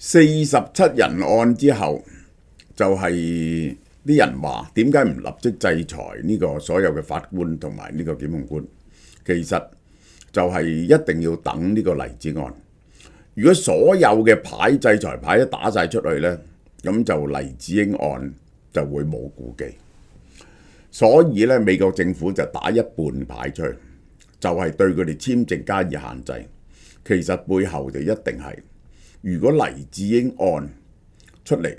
47人案之後，就係啲人話點解唔立即制裁呢個所有嘅法官同埋呢個檢控官？其實就係一定要等呢個黎智案。如果所有嘅牌制裁牌都打晒出去呢，咁就黎智英案就會冇顧忌。所以咧，美國政府就打一半牌出去，就係對佢哋簽證加以限制。其實背後就一定係，如果黎智英案出嚟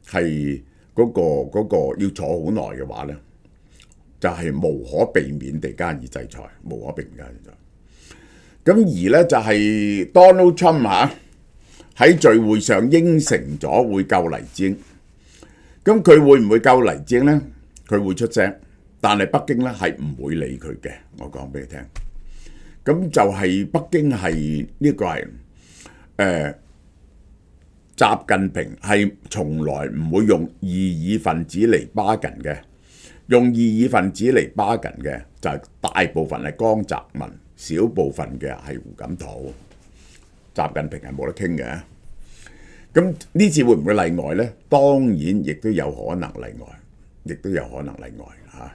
係嗰個要坐好耐嘅話咧，就係無可避免地加以制裁，無可避免加以制裁。咁而咧就係 Donald Trump 喺聚會上應承咗會救黎智英，咁佢會唔會救黎智英咧？佢會出聲，但係北京咧係唔會理佢嘅。我講俾你聽，咁就係北京係呢個係習近平係從來唔會用異議分子嚟巴緊嘅，用異議分子嚟巴緊嘅就係大部分係江澤民，少部分嘅係胡錦濤。習近平係冇得傾嘅。咁呢次會唔會例外呢？當然亦都有可能例外。亦都有可能例外嚇，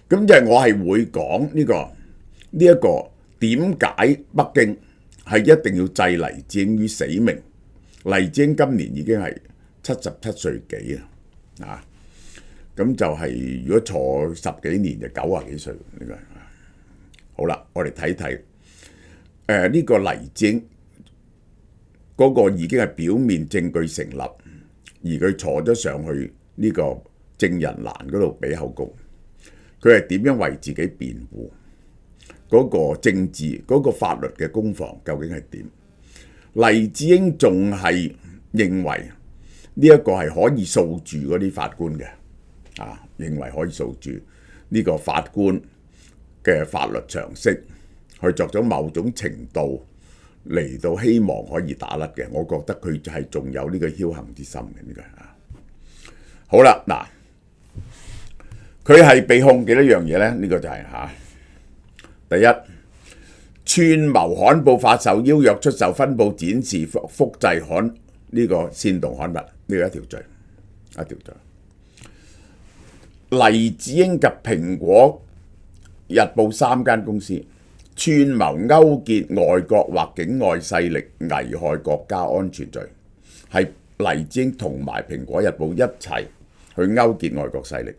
咁即係我係會講呢一個點解北京係一定要置黎智英於死命？黎智英今年已經係77歲幾啊，咁就係如果坐10幾年就90幾歲呢個。好啦，我哋睇睇呢個黎智英嗰個已經係表面證據成立，而佢坐咗上去呢個證人欄嗰度俾口供，佢係點樣為自己辯護？嗰個政治嗰個法律嘅攻防究竟係點？黎智英仲係認為呢一個係可以訴住嗰啲法官嘅，認為可以訴住呢個法官嘅法律常識，去作咗某種程度嚟到希望可以打甩嘅。我覺得佢就係仲有呢個僥倖之心嘅呢個。好啦，嗱。佢係被控幾多樣嘢呢？呢個就係第一，串謀刊布發售、邀約出售、分佈展示、複製刊呢個煽動刊物，呢個一條罪，一條罪。黎智英及蘋果日報3間公司串謀勾結外國或境外勢力，危害國家安全罪，係黎智英同埋蘋果日報一齊去勾結外國勢力。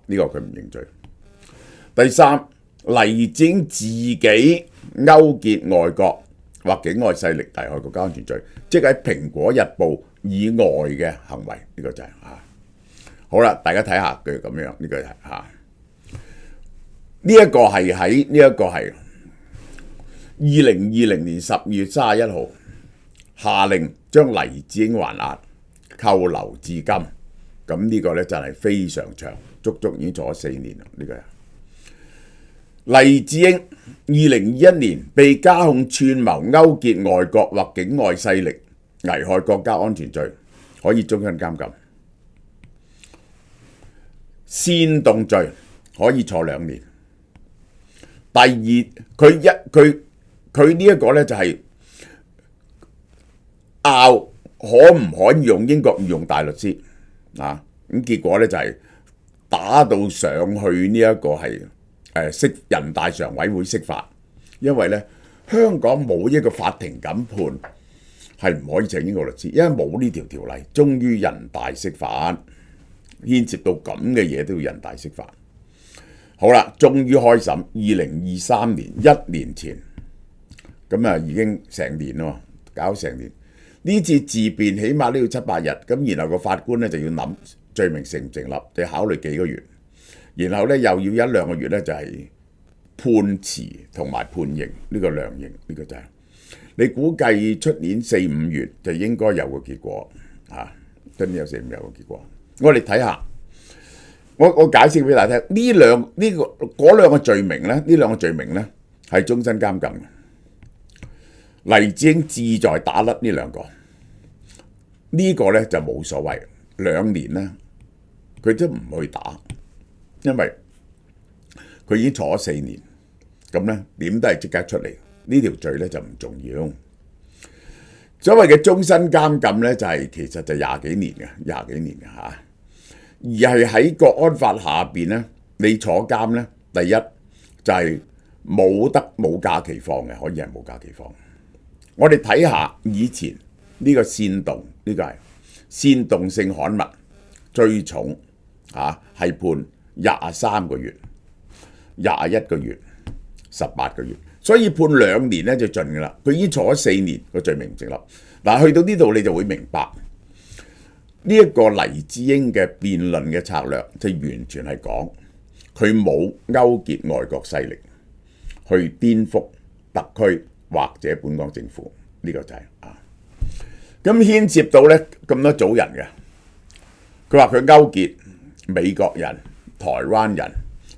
呢個佢唔認罪。第三，黎智英自己勾結外國或境外勢力危害國家安全罪，即係喺蘋果日報以外嘅行為，呢個就係好啦，大家睇下佢咁樣，呢個係呢一個係喺呢一個係2020年12月31號下令將黎智英還押扣留至今，咁呢個咧就係非常長。足足已經坐咗4年啦！呢個黎智英2021年被加控串謀勾結外國或境外勢力危害國家安全罪，可以終身監禁；煽動罪可以坐2年。第二，佢呢一個咧就係拗可唔可以用英國御用大律師咁結果咧就係打到上去呢一個係釋人大常委會釋法，因為咧香港冇一個法庭審判係唔可以請英國律師，因為冇呢條條例。終於人大釋法，牽涉到咁嘅嘢都要人大釋法。好啦，終於開審，2023年1年前，咁已經成年咯，搞成年。呢次自辯起碼都要7、8日，咁然後個法官咧就要諗罪名成唔成立，就考慮幾個月，然後咧又要1、2個月咧就係判詞同埋判刑，呢個量刑，呢個就係你估計出年4、5月就應該有個結果出年有4、5月有個結果。我哋睇下，我解釋俾大家聽，嗰兩個罪名咧，呢兩個罪名咧係終身監禁嘅。黎智英志在打甩呢兩個，呢個咧就冇所謂，2年咧佢都唔去打，因為佢已經坐咗4年，咁咧點都係即刻出嚟，呢條罪咧就唔重要。所謂嘅終身監禁咧，就係其實就廿幾年嘅嚇。而係喺國安法下邊咧，你坐監咧，第一就係冇假期放嘅，可以係冇假期放。我哋睇下以前呢個煽動，呢個係煽動性刊物，最重係判23個月、21個月、18個月，所以判2年咧就盡㗎啦。佢已經坐咗4年個罪名唔成立。嗱，去到呢度你就會明白呢一個黎智英嘅辯論嘅策略，就完全係講佢冇勾結外國勢力去顛覆特區或者本港政府，呢個就係咁牽涉到咧咁多組人嘅。佢話佢勾結美國人、台灣人，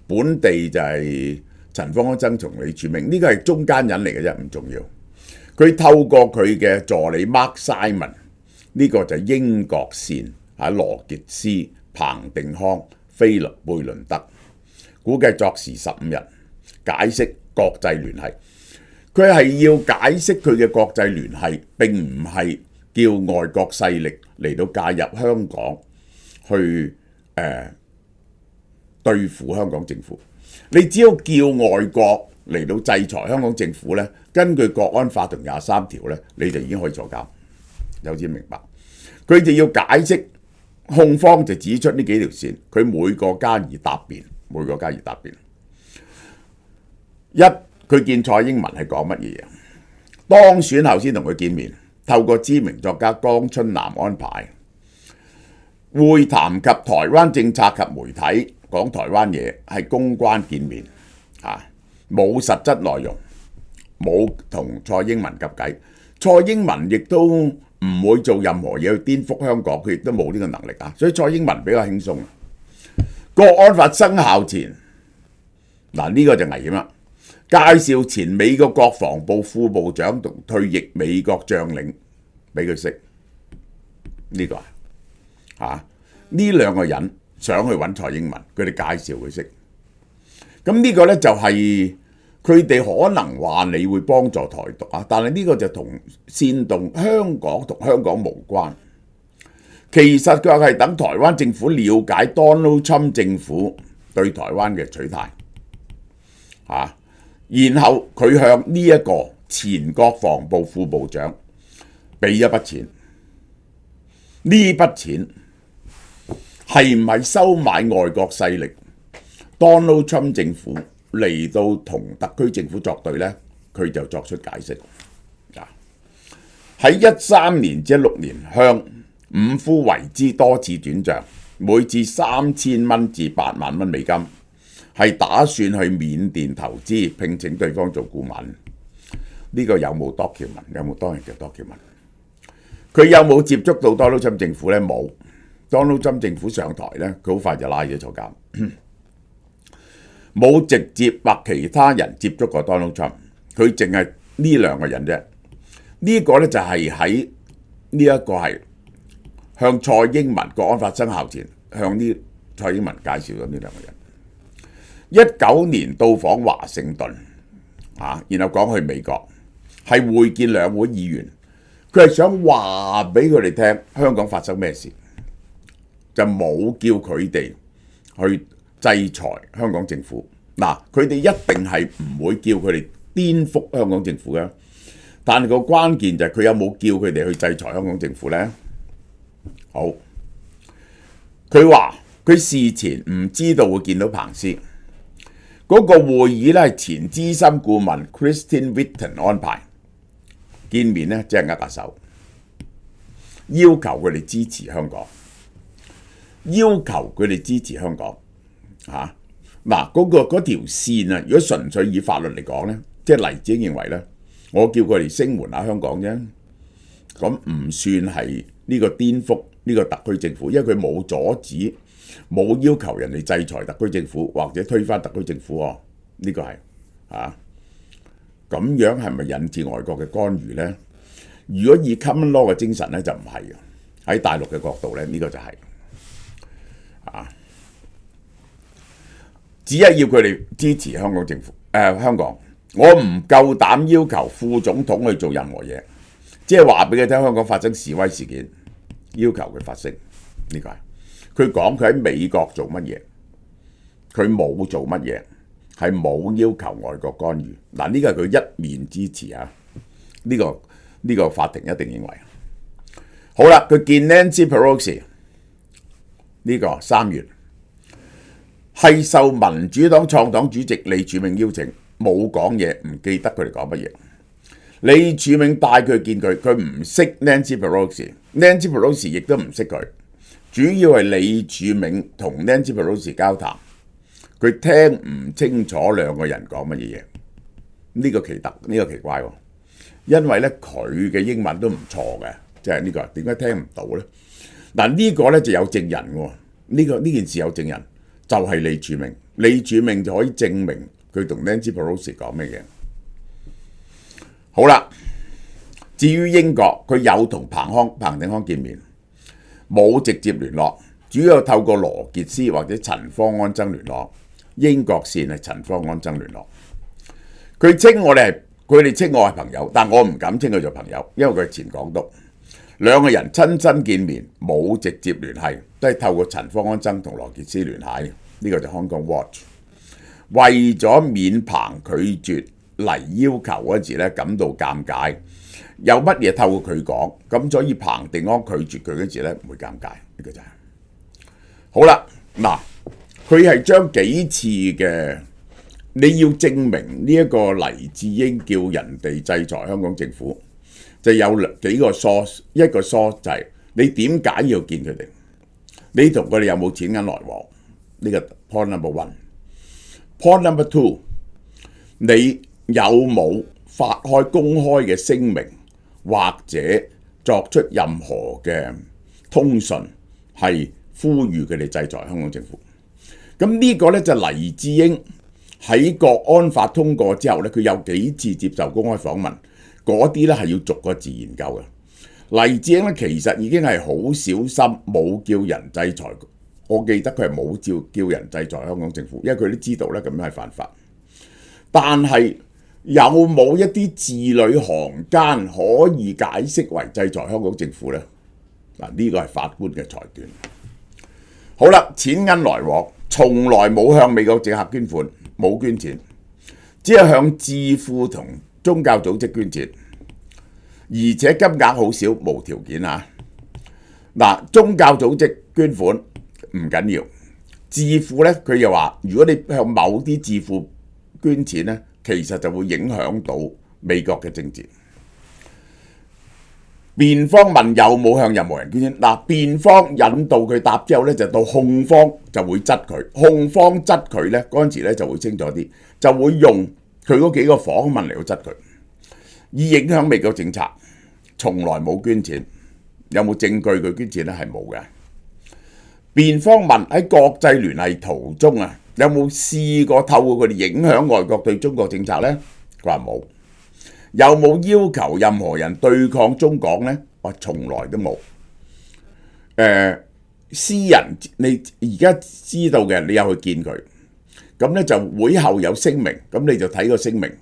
本地就係陳方安生、李柱銘，呢個係中間人嚟嘅啫，唔重要。佢透過佢嘅助理 Mark Simon， 呢個就係英國線羅傑斯、彭定康、菲律貝倫德，估計作時15日，解釋國際聯繫。佢係要解釋佢嘅國際聯繫，並唔係叫外國勢力嚟到介入香港去對付香港政府。你只要叫外國嚟到制裁香港政府咧，根據國安法同23條咧，你就已經可以坐監。有啲明白？佢就要解釋，控方就指出呢幾條線，佢每個加以答辯，每個加以答辯。一，佢見蔡英文係講乜嘢？當選後先同佢見面，透過知名作家江春南安排會談及台灣政策及媒體，講台灣嘢，係公關見面冇實質內容，冇同蔡英文及偈。蔡英文亦都唔會做任何嘢去顛覆香港，佢亦都冇呢個能力所以蔡英文比較輕鬆。國安法生效前，呢個就危險啦。介紹前美國國防部副部長同退役美國將領俾佢識，呢個呢兩個人想去揾蔡英文，佢哋介紹佢識。咁呢個呢，就係佢哋可能話你會幫助台獨但係呢個就同煽動香港同香港無關。其實佢係等台灣政府了解 Donald Trump 政府對台灣嘅取態然後佢向呢一個前國防部副部長俾一筆錢，呢筆錢係唔係收買外國勢力 Donald Trump 政府嚟到同特區政府作對呢？佢就作出解釋。喺13年至16年向伍夫維茲多次轉賬，每次3000蚊至8萬蚊美金，係打算去緬甸投資，聘請對方做顧問。呢個有冇 document？ 有冇當日嘅 document？ 佢有冇接觸到 Donald Trump 政府呢？冇。Donald Trump 政府上台呢，佢好快就拉咗坐監。冇直接或其他人接觸過 Donald Trump， 佢淨係呢兩個人啫。呢個呢，就係喺呢一個係向蔡英文國安法生效前，向呢蔡英文介紹咗呢兩個人。19年到訪華盛頓然後講去美國，係會見兩會議員，佢係想話俾佢哋聽香港發生咩事，就冇叫佢哋去制裁香港政府。佢哋一定係唔會叫佢哋顛覆香港政府嘅，但係個關鍵就係佢有冇叫佢哋去制裁香港政府呢？好，佢話佢事前唔知道會見到彭斯。嗰個會議咧係前資深顧問 Christine Whitten 安排，見面咧即係握下手，要求佢哋支持香港，嗰條線如果純粹以法律嚟講咧，即係黎智英認為咧，我叫佢哋聲援下香港啫，咁唔算係呢個顛覆呢個特區政府，因為佢冇阻止。冇要求人哋制裁特區政府或者推翻特區政府呢個係咁樣係咪引致外國嘅干預呢？如果以 common law 嘅精神呢，就唔係嘅。喺大陸嘅角度呢，呢個就係只係要佢哋支持香港政府香港，我唔夠膽要求副總統去做任何嘢，即係話俾佢聽香港發生示威事件，要求佢發聲。呢個係佢講佢喺美國做乜嘢，佢冇做乜嘢，係冇要求外國干預。嗱，呢個係佢一面之詞啊！呢個法庭一定認為好啦。佢見 Nancy Pelosi 呢個3月係受民主黨創黨主席李柱銘邀請，冇講嘢，唔記得佢哋講乜嘢。李柱銘帶佢見佢，佢唔識 Nancy Pelosi，Nancy Pelosi 亦都唔識佢。主要係李柱銘同 Nancy Pelosi 交談，佢聽唔清楚兩個人講乜嘢嘢。呢個奇特，呢個奇怪喎。因為咧佢嘅英文都唔錯嘅，即係呢個點解聽唔到咧？嗱，呢個咧就有證人喎。呢件事有證人，就係李柱銘。李柱銘就可以證明佢同 Nancy Pelosi 講咩嘢。好啦，至於英國，佢有同彭定康見面，冇直接聯絡，主要透過羅傑斯或者陳方安生聯絡。英國線係陳方安生聯絡。佢哋稱我係朋友，但我唔敢稱佢做朋友，因為佢係前港督。兩個人親身見面，冇直接聯繫，都係透過陳方安生同羅傑斯聯繫。呢個就 Hong Kong Watch。為咗免彭拒絕嚟要求嗰時咧感到尷尬，有乜嘢透過佢講，咁所以彭定康拒絕佢嗰時咧唔會尷尬。呢個就係好啦。嗱，佢係將幾次嘅。你要證明呢一個黎智英叫人哋制裁香港政府，就有幾個 source， 一個 source 就係你點解要見佢哋？你同佢哋有冇錢銀來往？呢個 point number one。point number two， 你有冇發開公開嘅聲明，或者作出任何嘅通訊，係呼籲佢哋制裁香港政府？咁呢個咧就黎智英。喺國安法通過之後咧，佢有幾次接受公開訪問，嗰啲咧係要逐個字研究嘅。黎智英咧其實已經係好小心，冇叫人制裁。我記得佢係冇叫人制裁香港政府，因為佢都知道咧咁樣係犯法。但係有冇一啲字裏行間可以解釋為制裁香港政府呢？嗱，呢個係法官嘅裁斷。好啦，錢銀來往從來冇向美國政客捐款。冇捐錢，只係向智庫同宗教組織捐錢，而且金額好少，無條件啊！嗱，宗教組織捐款唔緊要，智庫咧佢又話，如果你向某啲智庫捐錢咧，其實就會影響到美國嘅政治。辯方問有冇向任何人捐錢，嗱，辯方引導佢答之後咧，就到控方就會質佢，控方質佢咧嗰陣時咧就會清楚啲，就會用佢嗰幾個訪問嚟到質佢，以影響美國政策。從來冇捐錢，有冇證據佢捐錢咧？係冇嘅。辯方問喺國際聯繫途中啊，有冇試過透過佢哋影響外國對中國政策咧？佢話冇。有冇要求任何人對抗中港呢？我從來都冇。私人你而家知道嘅，你有去見佢，咁咧就會後有聲明，咁你就睇個聲明，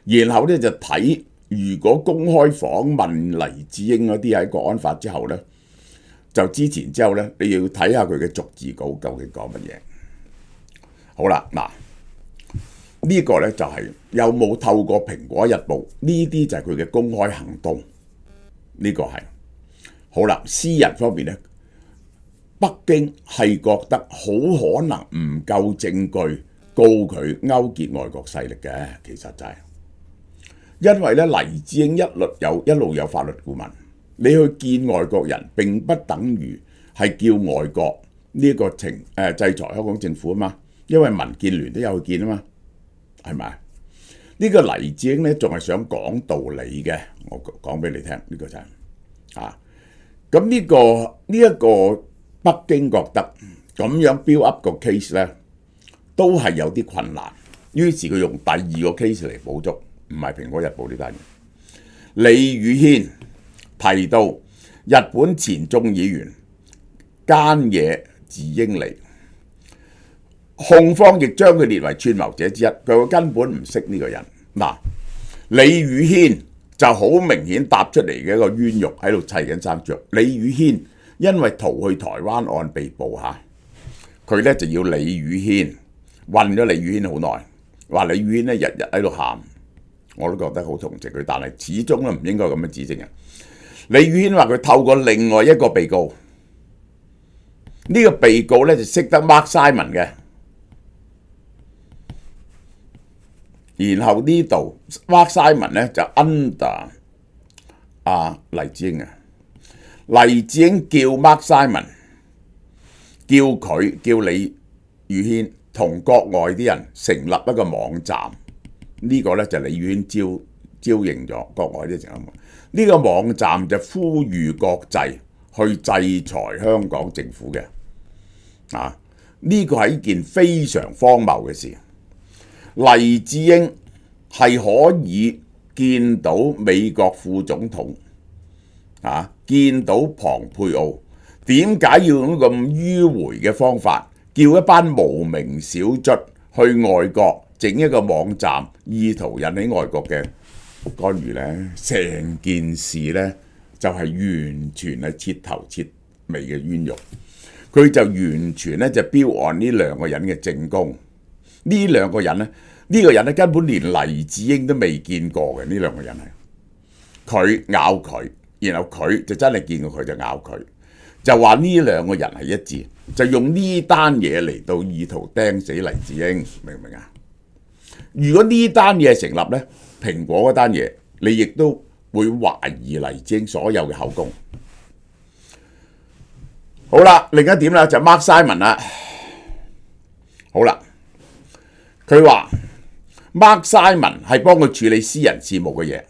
然後咧就睇如果公開訪問黎智英嗰啲喺國安法之後咧，就之前之後咧，你要睇下佢嘅逐字稿究竟講乜嘢。好啦，嗱。呢個咧就係有冇透過《蘋果日報》呢啲就係佢嘅公開行動，呢個係好啦。私人方面咧，北京係覺得好可能唔夠證據告佢勾結外國勢力嘅，其實就係因為咧黎智英一路有法律顧問，你去見外國人並不等於係叫外國呢個制裁香港政府啊嘛，因為民建聯都有去見啊嘛。係咪？呢個黎智英咧仲係想講道理嘅，我講俾你聽，呢個就係咁呢一個北京覺得咁樣 build up 個 case 咧，都係有啲困難，於是佢用第二個 case 嚟補足，唔係《蘋果日報》呢單嘢。李宇軒提到日本前眾議員菅野智英利。控方亦將佢列為串謀者之一，佢根本唔識呢個人。嗱，李宇軒就好明顯搭出嚟嘅一個冤獄喺度砌緊生豬肉。李宇軒因為逃去台灣案被捕嚇，佢咧就要李宇軒韞咗李宇軒好耐，話李宇軒咧日日喺度喊，我都覺得好同情佢，但係始終都唔應該咁樣指證人。李宇軒話佢透過另外一個被告，呢個被告咧就識得 Mark Simon 嘅，然後呢度 Mark Simon 咧就 under 黎智英啊，黎智英叫 Mark Simon 叫李宇軒同國外啲人成立一個網站，呢個咧就李宇軒招認咗國外啲成立。呢個網站就呼籲國際去制裁香港政府嘅，呢個係一件非常荒謬嘅事。黎智英係可以見到美國副總統，見到龐佩奧，點解要用咁迂迴嘅方法，叫一班無名小卒去外國整一個網站，意圖引起外國嘅干預呢？成件事呢，就係完全係徹頭徹尾嘅冤獄。佢就完全咧就標案呢兩個人嘅證供。呢兩個人呢，呢個人咧根本連黎智英都未見過嘅。呢兩個人係佢咬佢，然後佢就真係見過佢就咬佢，就話呢兩個人係一致，就用呢單嘢嚟到意圖釘死黎智英，明唔明啊？如果呢單嘢係成立呢，蘋果嗰單嘢，你亦都會懷疑黎智英所有嘅口供。好啦，另一點啦就 Mark Simon 啦。好啦，佢話 Mark Simon 係幫佢處理私人事務嘅嘢，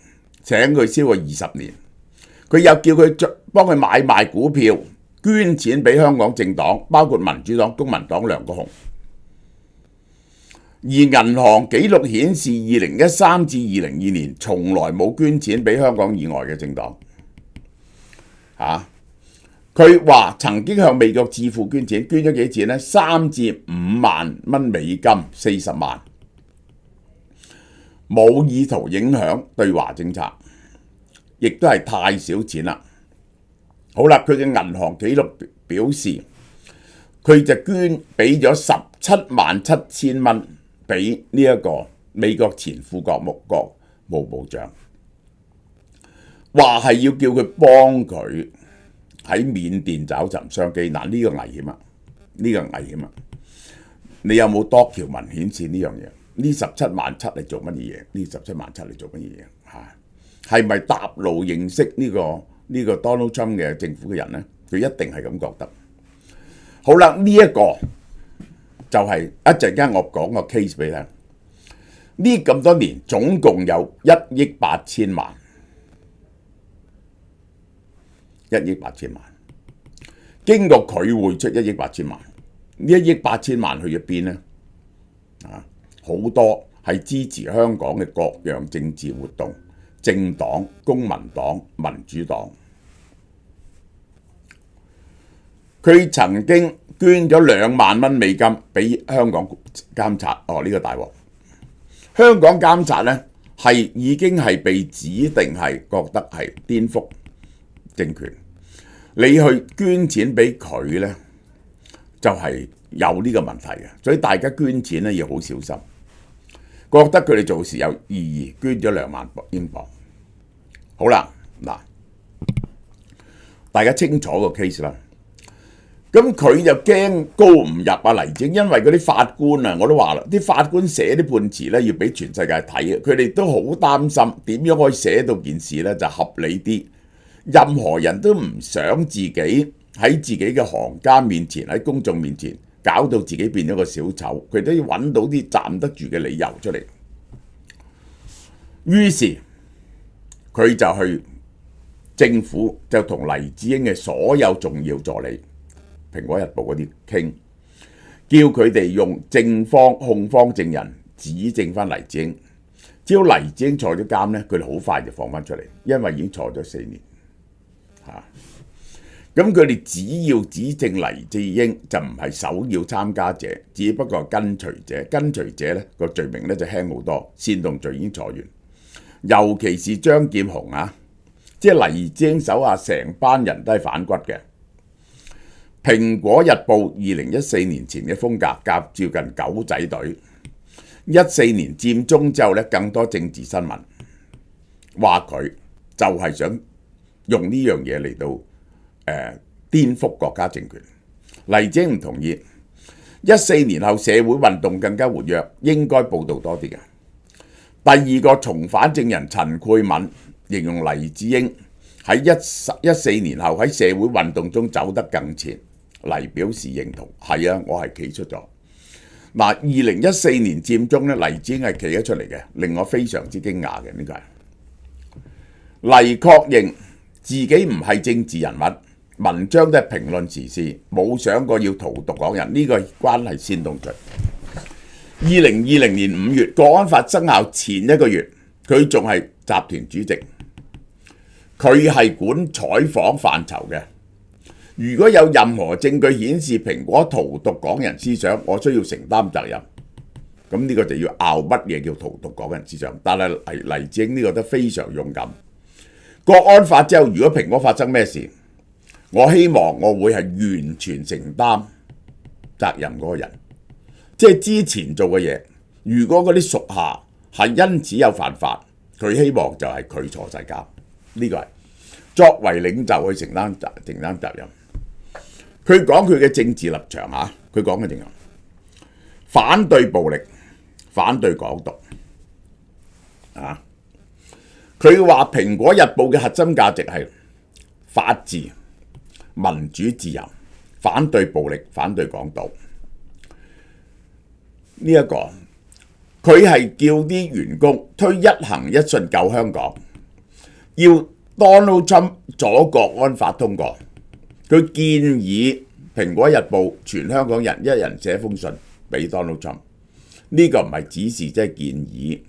請佢超過20年。佢又叫佢幫佢買賣股票、捐錢俾香港政黨，包括民主黨、公民黨、梁國雄。而銀行記錄顯示，2013至2022年從來冇捐錢俾香港以外嘅政黨。佢話曾經向美國智庫捐錢，捐咗幾錢呢？3至5萬蚊美金，40萬，冇意圖影響對華政策，亦都係太少錢啦。好啦，佢嘅銀行記錄表示，佢就捐俾咗177000蚊俾呢一個美國前副國務部長，話係要叫佢幫佢喺緬甸找尋商機。嗱，呢個危險啊！呢個危險啊！你有冇多條文顯示呢樣嘢？呢177000嚟做乜嘢？呢177000嚟做乜嘢？係咪搭路認識呢個 Donald Trump 嘅政府嘅人呢？佢一定係咁覺得。好啦，呢一個就係一陣間我講個 case 俾你聽。呢咁多年總共有1億8千萬。1億8千萬，經過佢匯出1億8千萬，呢1億8千萬去咗邊呢？好多係支持香港嘅各樣政治活動、政黨、公民黨、民主黨。佢曾經捐咗2萬蚊美金俾香港監察。呢個大鑊！香港監察呢係已經係被指定係覺得係顛覆政權，你去捐錢俾佢呢，就係有呢個問題嘅，所以大家捐錢呢要好小心，覺得佢哋做事有意義，捐咗2萬英鎊。好啦，嗱，大家清楚個 case 啦。咁佢就驚告唔入黎智英，因為嗰啲法官啊，我都話啦，啲法官寫啲判詞呢要俾全世界睇，佢哋都好擔心點樣可以寫到件事呢就合理啲。任何人都唔想自己喺自己嘅行家面前，喺公眾面前搞到自己變咗個小丑，佢都要揾到啲站得住嘅理由出嚟。於是佢就去政府就同黎智英嘅所有重要助理、蘋果日報嗰啲傾，叫佢哋用正方控方證人指證翻黎智英。只要黎智英坐咗監呢，佢哋好快就放翻出嚟，因為已經坐咗4年。咁佢哋只要指證黎智英就唔係首要參加者，只不過係跟隨者。跟隨者呢個罪名呢就輕好多，煽動罪已經坐完。尤其是張劍虹啊，即係黎智英手下成班人都係反骨嘅。蘋果日報2014年前嘅風格較接近狗仔隊，14年佔中之後咧，更多政治新聞，話佢就係想用呢樣嘢嚟到顛覆國家政權。黎智英唔同意。14年後社會運動更加活躍，應該報導多啲嘅。第二個重返證人陳佩敏形容黎智英喺14年後喺社會運動中走得更前，黎表示認同。係啊，我係企出咗。嗱，2014年佔中咧，黎智英係企咗出嚟嘅，令我非常之驚訝嘅。呢個係黎確認自己唔係政治人物。文章都係評論時事，冇想過要荼毒港人，呢個關係煽動罪。2020年5月，國安法生效前一個月，佢仲係集團主席，佢係管採訪範疇嘅。如果有任何證據顯示蘋果荼毒港人思想，我需要承擔責任。咁呢個就要拗乜嘢叫荼毒港人思想。但係黎智英呢個都非常勇敢。國安法之後，如果蘋果發生咩事，我希望我會係完全承擔責任嗰個人，即係之前做嘅嘢。如果嗰啲屬下係因此有犯法，佢希望就係佢坐晒監。呢個係作為領袖去承擔責任。佢講佢嘅政治立場嚇，佢講嘅點樣？反對暴力，反對港獨。啊！佢話《蘋果日報》嘅核心價值係法治、民主自由，反對暴力，反對港獨。呢一個佢係叫啲員工推一行一信救香港，要 Donald Trump 阻國安法通過。佢建議蘋果日報全香港人一人寫封信俾 Donald Trump。呢個唔係指示，即係建議，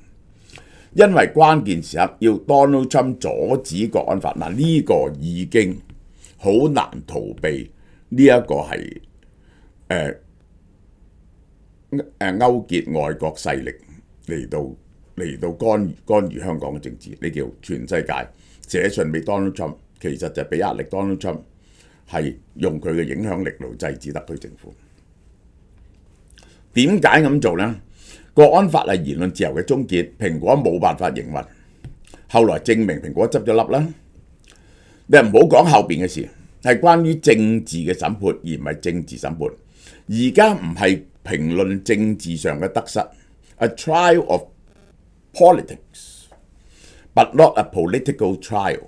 因為關鍵時刻要 Donald Trump 阻止國安法。嗱，呢個已經好難逃避，呢一個係勾結外國勢力嚟到干預香港嘅政治。呢叫全世界寫信俾 Donald Trump， 其實就俾壓力 Donald Trump 係用佢嘅影響力嚟制止特區政府。點解咁做呢？國安法係言論自由嘅終結，蘋果冇辦法營運。後來證明蘋果執咗笠啦。你唔好講後邊嘅事，係關於政治嘅審判，而唔係政治審判。而家唔係評論政治上嘅得失 ，a trial of politics, but not a political trial。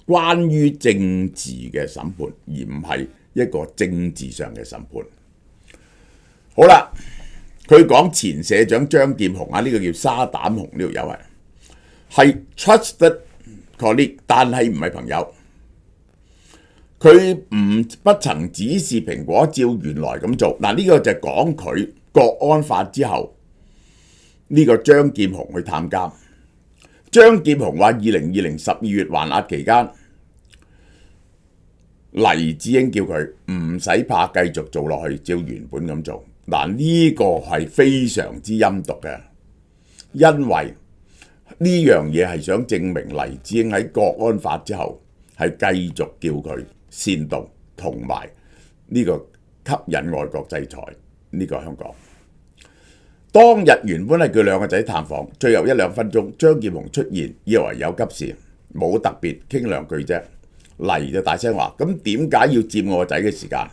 關於政治嘅審判，而唔係一個政治上嘅審判。好啦，佢講前社長張劍虹啊，呢個叫沙膽紅，呢條友係 trusted colleague， 但係唔係朋友。佢不曾指示蘋果照原來咁做。嗱，呢個就係講佢國安法之後，呢個張劍虹去探監。張劍虹話2020 12月還押期間，黎智英叫佢唔使怕，繼續做落去，照原本咁做。嗱，呢個係非常之陰毒嘅，因為呢樣嘢係想證明黎智英喺國安法之後係繼續叫佢煽動同埋呢個吸引外國制裁呢個香港。當日原本係佢兩個仔探訪，最後1-2分鐘張劍虹出現，以為有急事，冇特別傾兩句啫。黎就大聲話：咁點解要佔我個仔嘅時間？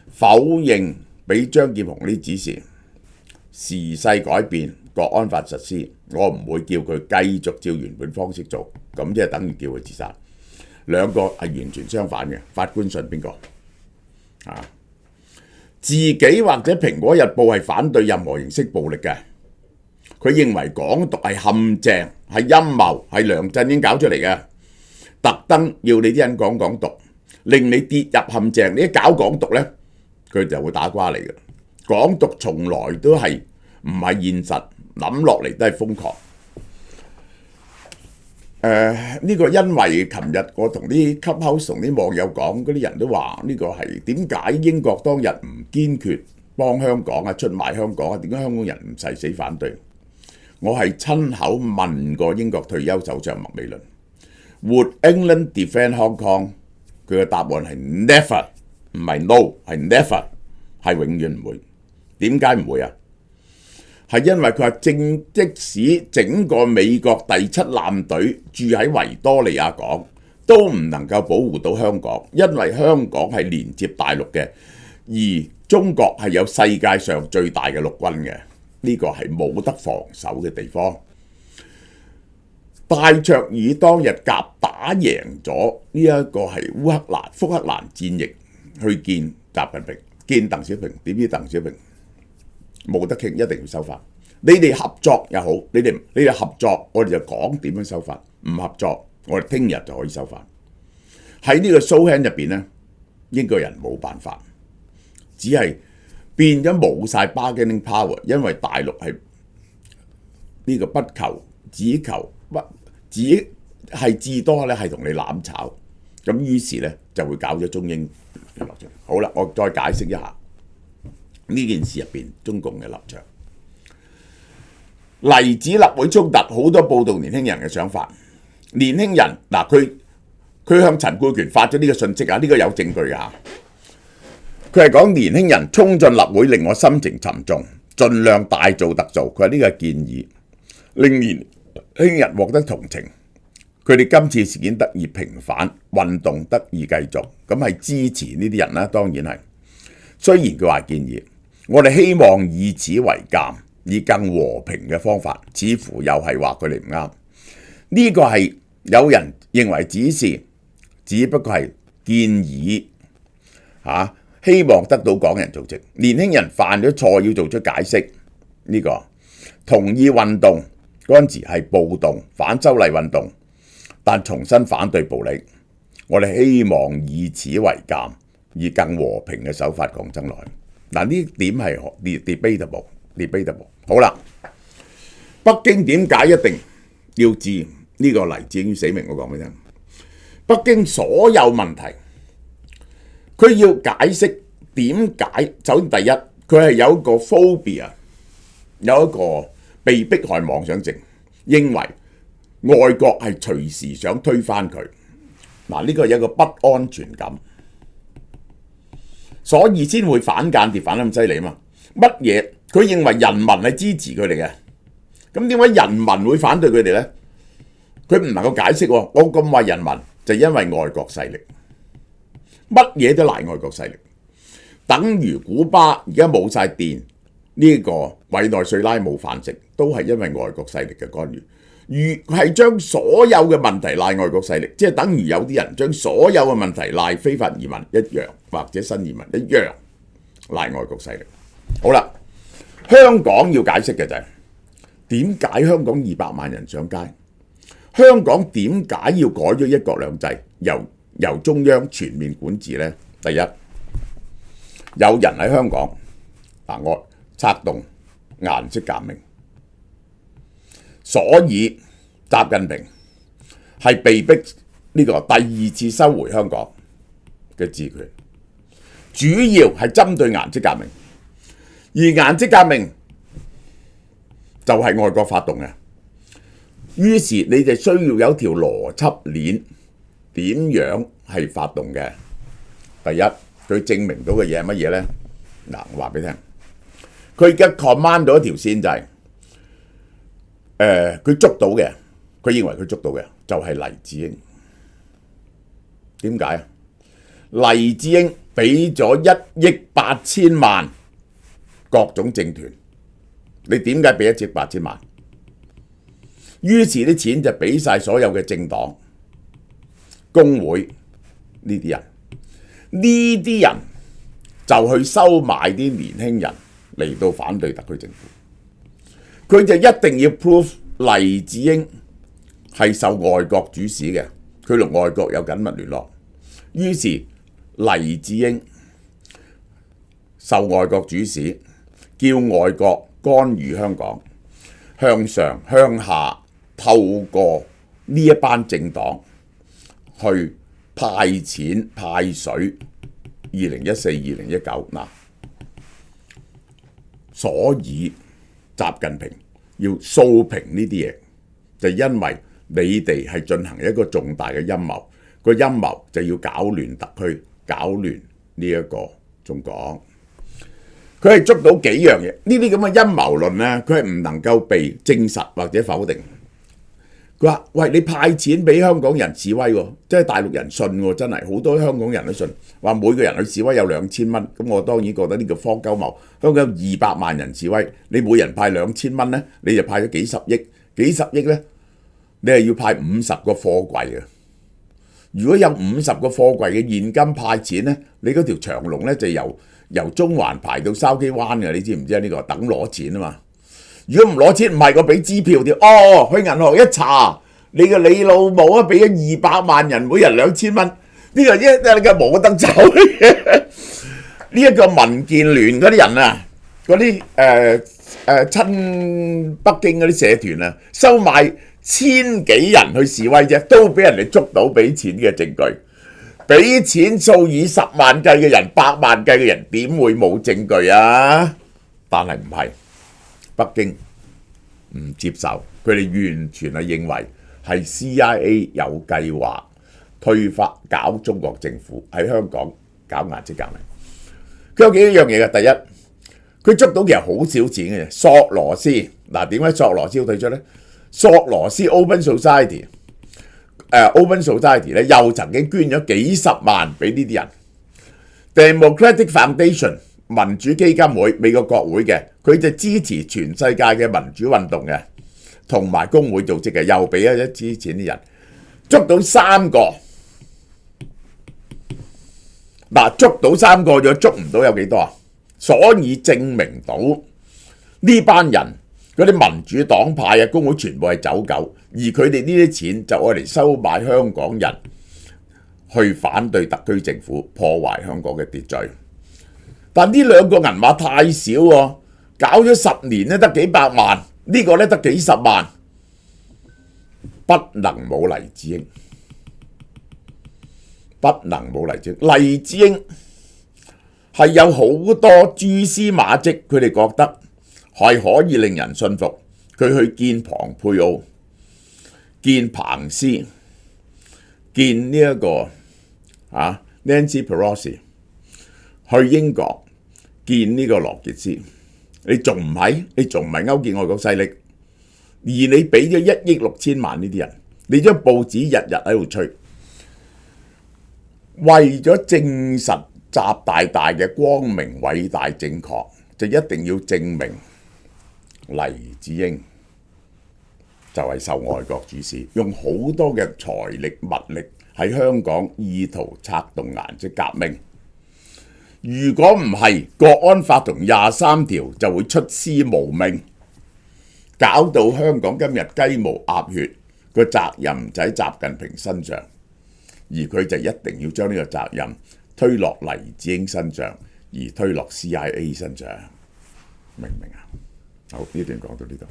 否認俾張劍虹啲指示。時勢改變，國安法實施，我唔會叫佢繼續照原本方式做，咁即係等於叫佢自殺。兩個係完全相反嘅。法官信邊個？自己或者蘋果日報係反對任何形式暴力嘅。佢認為港獨係陷阱，係陰謀，係梁振英搞出嚟嘅，特登要你啲人講港獨，令你跌入陷阱。你一搞港獨呢，佢就會打瓜嚟嘅。港獨從來都係唔係現實，諗落嚟都係瘋狂。呢個因為琴日我同啲 Clubhouse 同啲網友講，嗰啲人都話呢個係點解英國當日唔堅決幫香港啊，出賣香港啊？點解香港人唔誓死反對？我係親口問過英國退休首相麥美倫 ，Would England defend Hong Kong？ 佢嘅答案係 never， 唔係 no， 係 never， 係永遠唔會。點解唔會啊？係因為佢話即使整個美國第7艦隊駐喺維多利亞港，都唔能夠保護到香港，因為香港係連接大陸嘅，而中國係有世界上最大嘅陸軍嘅，呢個係冇得防守嘅地方。戴卓爾當日夾打贏咗呢一個係福克蘭戰役，去見習近平，見鄧小平，點知鄧小平冇得傾，一定要收翻。你哋合作又好，你哋合作，我哋就講點樣收翻；唔合作，我哋聽日就可以收翻。喺呢個 show hand 入邊呢，英國人冇辦法，只係變咗冇晒 bargaining power， 因為大陸係呢個不求，只求只係至多咧係同你攬炒，咁於是咧就會搞咗中英落場。好啦，我再解釋一下呢件事入邊中共嘅立場。黎指立會衝突，好多報道年輕人嘅想法。年輕人嗱，佢向陳冠權發咗呢個訊息啊，呢個有證據㗎。佢係講年輕人衝進立會令我心情沉重，盡量大做特做。佢話呢個建議令年輕人獲得同情，佢哋今次事件得以平反，運動得以繼續，咁係支持呢啲人啦。當然係，雖然佢話建議，我哋希望以此為鑑，以更和平嘅方法，似乎又係話佢哋唔啱。呢個係有人認為只不過係建議希望得到港人做證。年輕人犯咗錯要做出解釋，呢個同意運動嗰陣時係暴動反修例運動，但重新反對暴力。我哋希望以此為鑑，以更和平嘅手法抗爭落去。嗱，呢點係 debatable。好啦，北京點解一定要置呢個黎智英於死命？我講俾你聽，北京所有問題，佢要解釋點解。首先第一，佢係有一個 phobia， 有一個被迫害妄想症，認為外國係隨時想推翻佢。嗱，呢個係一個不安全感，所以先會反間諜反得咁犀利啊嘛。乜嘢？佢認為人民係支持佢哋嘅，咁點解人民會反對佢哋呢？佢唔能夠解釋喎。我咁話人民就因為外國勢力，乜嘢都賴外國勢力。等於古巴而家冇晒電，呢個委內瑞拉冇飯食，都係因為外國勢力嘅干預。如係將所有嘅問題賴外國勢力，即係等於有啲人將所有嘅問題賴非法移民一樣，或者新移民一樣賴外國勢力。好啦，香港要解釋嘅就係點解香港200萬人上街？香港點解要改咗一國兩制，由中央全面管治呢？第一，有人喺香港我策動顏色革命，所以習近平係被逼呢個第2次收回香港嘅治權，主要係針對顏色革命。而顏色革命就係外國發動嘅，於是你哋需要有條邏輯鏈，點樣係發動嘅？第一，佢證明到嘅嘢係乜嘢呢？嗱，我話俾你聽，佢而家 command 到一條線就係、佢捉到嘅，佢認為佢捉到嘅就係黎智英。點解啊？黎智英俾咗1億8千萬各種政團，你點解俾1億8千萬？於是啲錢就俾晒所有嘅政黨、工會呢啲人，呢啲人就去收買啲年輕人嚟到反對特區政府。佢就一定要 prove 黎智英係受外國主使嘅，佢同外國有緊密聯絡。於是黎智英受外國主使，叫外國干預香港，向上向下透過呢一班政黨去派錢派水。2014、2019嗱，所以習近平要掃平呢啲嘢，就因為你哋係進行一個重大嘅陰謀，個陰謀就要搞亂特區，搞亂呢一個中港。佢係捉到幾樣嘢，呢啲咁嘅陰謀論呢，佢係唔能夠被證實或者否定。佢話：喂，你派錢俾香港人示威喎，即係大陸人信喎，真係好多香港人都信。話每個人去示威有2000蚊，咁我當然覺得呢個荒鳩謬。香港有200萬人示威，你每人派2000蚊呢，你就派咗幾十億，幾十億呢，你係要派50個貨櫃嘅。如果有50個貨櫃嘅現金派錢呢，你嗰條長龍呢就由中環排到筲箕灣嘅，你知唔知啊？呢個等攞錢啊嘛。如果唔攞錢，唔係我俾支票條，哦，去銀行一查，你老母啊，俾咗200萬人，每人2000蚊，呢個冇得走嘅。呢一個民建聯嗰啲人啊，嗰啲親北京嗰啲社團啊，收買1000幾人去示威啫，都俾人哋捉到俾錢嘅證據。俾錢數以10萬計嘅人、100萬計嘅人，點會冇證據啊？但係唔係。北京唔接受，佢哋完全係認為係 CIA 有計劃推翻搞中國政府喺香港搞顏色革命。佢有幾樣嘢嘅，第一，佢捉到其實好少錢嘅，索羅斯嗱，點解索羅斯要退出呢？索羅斯 Open Society，Open Society 咧又曾經捐咗幾十萬俾呢啲人 ，Democratic Foundation。民主基金會，美國國會嘅，佢就支持全世界嘅民主運動嘅，同埋工會組織嘅，又俾咗一支錢啲人，捉到3個，嗱，捉到3個，咗捉唔到有幾多啊？所以證明到呢班人嗰啲民主黨派嘅工會全部係走狗，而佢哋呢啲錢就愛嚟收買香港人，去反對特區政府，破壞香港嘅秩序。但呢兩個銀碼太少喎，搞咗10年咧得幾百萬，呢個咧得幾十萬，不能冇黎智英，不能冇黎智英。黎智英係有好多蛛絲馬跡，佢哋覺得係可以令人信服。佢去見龐佩奧、見彭斯、見呢一個Nancy Pelosi，去英國見呢個羅傑斯，你仲唔係？你仲唔係勾結外國勢力？而你俾咗1億6千萬呢啲人，你將報紙日日喺度吹，為咗證實習大大嘅光明偉大正確，就一定要證明黎智英就係受外國指使，用好多嘅財力物力喺香港意圖策動顏色革命。如果唔係，國安法同23條就會出師無名，搞到香港今日雞毛鴨血，個責任就喺習近平身上，而佢就一定要將呢個責任推落黎智英身上，而推落 CIA 身上，明唔明啊？好，呢段講到呢度。